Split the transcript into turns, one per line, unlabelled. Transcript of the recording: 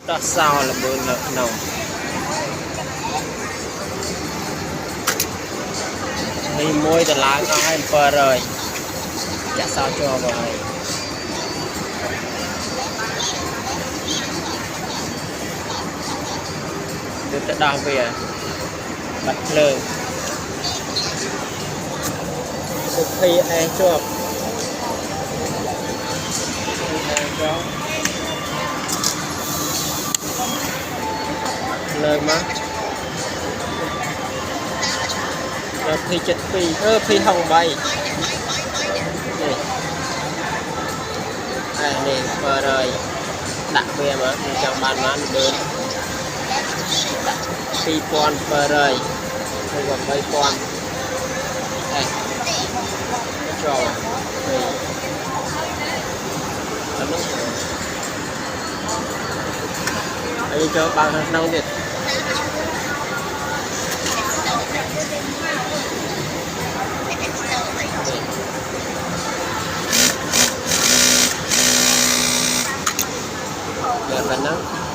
đó sao là bữa lợn nồng thì môi từ lá nó hay phờ rồi chả sao cho vậy được đã đào về bắt lợn được khi ai cho lời má rồi phi chật phi phi hồng bay này này vừa rồi đặt về mà trong bàn má được phi con vừa rồi rồi còn mấy con đây cho này anh cho bao nông việt phần đó